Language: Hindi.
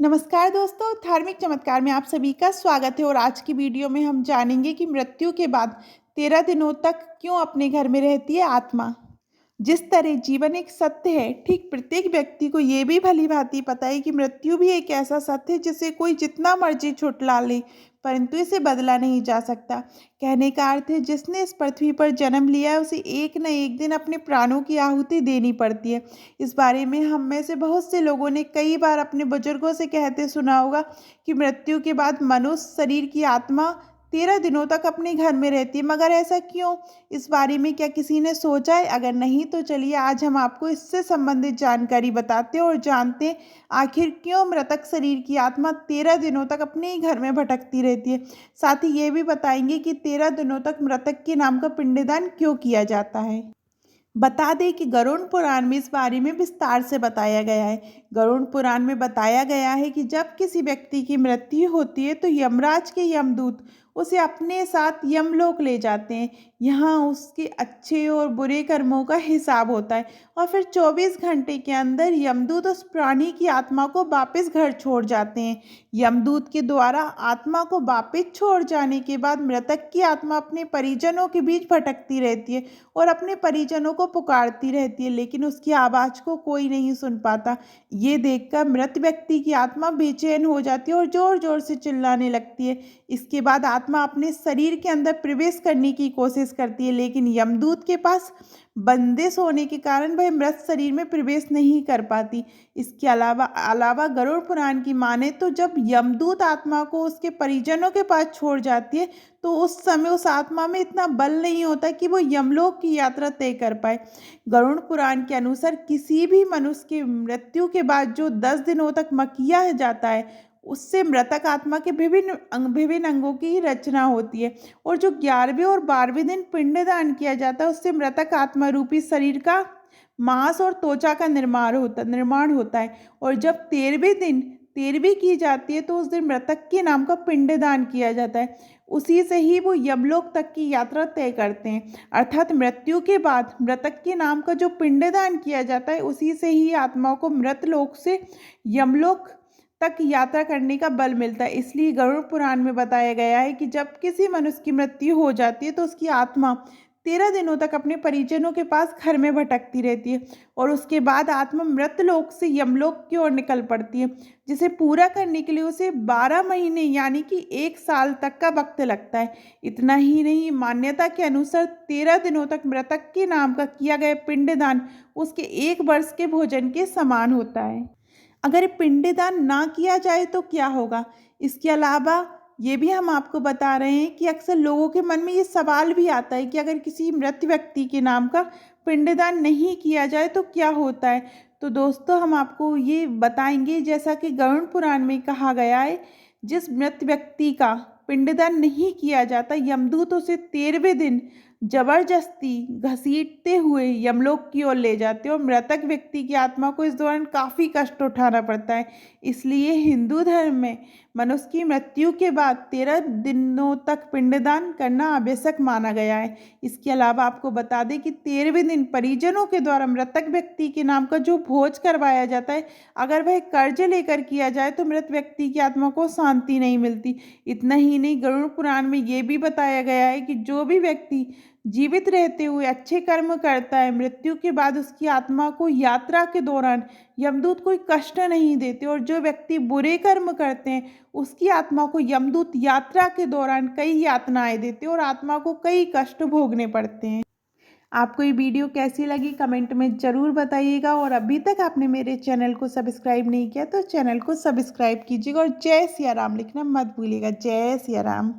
नमस्कार दोस्तों, धार्मिक चमत्कार में आप सभी का स्वागत है और आज की वीडियो में हम जानेंगे कि मृत्यु के बाद 13 दिनों तक क्यों अपने घर में रहती है आत्मा। जिस तरह जीवन एक सत्य है, ठीक प्रत्येक व्यक्ति को ये भी भली-भांति पता है कि मृत्यु भी एक ऐसा सत्य है जिसे कोई जितना मर्जी झुठला ले, परंतु इसे बदला नहीं जा सकता। कहने का अर्थ है जिसने इस पृथ्वी पर जन्म लिया है उसे एक न एक दिन अपने प्राणों की आहुति देनी पड़ती है। इस बारे में हम में से बहुत से लोगों ने कई बार अपने बुजुर्गों से कहते सुना होगा कि मृत्यु के बाद मनुष्य शरीर की आत्मा 13 दिनों तक अपने घर में रहती है। मगर ऐसा क्यों? इस बारे में क्या किसी ने सोचा है? अगर नहीं तो चलिए आज हम आपको इससे संबंधित जानकारी बताते हैं और जानते हैं आखिर क्यों मृतक शरीर की आत्मा 13 दिनों तक अपने ही घर में भटकती रहती है। साथ ही ये भी बताएंगे कि 13 दिनों तक मृतक के नाम का पिंडदान क्यों किया जाता है। बता दें कि गरुड़ पुराण में इस बारे में विस्तार से बताया गया है। गरुड़ पुराण में बताया गया है कि जब किसी व्यक्ति की मृत्यु होती है तो यमराज के यमदूत उसे अपने साथ यमलोक ले जाते हैं। यहाँ उसके अच्छे और बुरे कर्मों का हिसाब होता है और फिर 24 घंटे के अंदर यमदूत उस प्राणी की आत्मा को वापस घर छोड़ जाते हैं। यमदूत के द्वारा आत्मा को वापस छोड़ जाने के बाद मृतक की आत्मा अपने परिजनों के बीच भटकती रहती है और अपने परिजनों को पुकारती रहती है, लेकिन उसकी आवाज़ को कोई नहीं सुन पाता। ये देखकर मृत व्यक्ति की आत्मा बेचैन हो जाती है और जोर जोर से चिल्लाने लगती है। इसके बाद आत्मा अपने शरीर के अंदर प्रवेश करने की कोशिश करती है, लेकिन यमदूत के पास बंदिश होने के कारण वह मृत शरीर में प्रवेश नहीं कर पाती। इसके अलावा गरुड़ पुराण की माने तो जब यमदूत आत्मा को उसके परिजनों के पास छोड़ जाती है तो उस समय उस आत्मा में इतना बल नहीं होता कि वो यमलोक की यात्रा तय कर पाए। गरुड़ पुराण के अनुसार किसी भी मनुष्य की मृत्यु के बाद जो 10 दिनों तक किया जाता है उससे मृतक आत्मा के विभिन्न अंगों की रचना होती है और जो 11वें और 12वें दिन पिंडदान किया जाता है उससे मृतक आत्मा रूपी शरीर का मांस और त्वचा का निर्माण होता है और जब 13वें दिन 13वीं की जाती है तो उस दिन मृतक के नाम का पिंडदान किया जाता है। उसी से ही वो यमलोक तक की यात्रा तय करते हैं। अर्थात मृत्यु के बाद मृतक के नाम का जो पिंडदान किया जाता है उसी से ही आत्माओं को मृत लोक से यमलोक तक यात्रा करने का बल मिलता है। इसलिए गरुड़ पुराण में बताया गया है कि जब किसी मनुष्य की मृत्यु हो जाती है तो उसकी आत्मा 13 दिनों तक अपने परिजनों के पास घर में भटकती रहती है और उसके बाद आत्मा मृत लोक से यमलोक की ओर निकल पड़ती है, जिसे पूरा करने के लिए उसे 12 महीने यानी कि 1 साल तक का वक्त लगता है। इतना ही नहीं, मान्यता के अनुसार 13 दिनों तक मृतक के नाम का किया गया पिंडदान उसके 1 वर्ष के भोजन के समान होता है। अगर पिंडदान ना किया जाए तो क्या होगा? इसके अलावा ये भी हम आपको बता रहे हैं कि अक्सर लोगों के मन में ये सवाल भी आता है कि अगर किसी मृत व्यक्ति के नाम का पिंडदान नहीं किया जाए तो क्या होता है? तो दोस्तों हम आपको ये बताएंगे, जैसा कि गरुड़ पुराण में कहा गया है, जिस मृत व्यक्ति का पिंडदान नहीं किया जाता यमदूत उसे 13वें दिन जबरदस्ती घसीटते हुए यमलोक की ओर ले जाते हैं और मृतक व्यक्ति की आत्मा को इस दौरान काफ़ी कष्ट उठाना पड़ता है। इसलिए हिंदू धर्म में मनुष्य की मृत्यु के बाद 13 दिनों तक पिंडदान करना आवश्यक माना गया है। इसके अलावा आपको बता दें कि 13वें दिन परिजनों के द्वारा मृतक व्यक्ति के नाम का जो भोज करवाया जाता है, अगर वह कर्ज लेकर किया जाए तो मृत व्यक्ति की आत्मा को शांति नहीं मिलती। इतना ही नहीं, गरुड़ पुराण में ये भी बताया गया है कि जो भी व्यक्ति जीवित रहते हुए अच्छे कर्म करता है, मृत्यु के बाद उसकी आत्मा को यात्रा के दौरान यमदूत कोई कष्ट नहीं देते और जो व्यक्ति बुरे कर्म करते हैं उसकी आत्मा को यमदूत यात्रा के दौरान कई यातनाएं देते हैं और आत्मा को कई कष्ट भोगने पड़ते हैं। आपको ये वीडियो कैसी लगी कमेंट में ज़रूर बताइएगा और अभी तक आपने मेरे चैनल को सब्सक्राइब नहीं किया तो चैनल को सब्सक्राइब कीजिएगा और जय सिया राम लिखना मत भूलिएगा। जय सिया राम।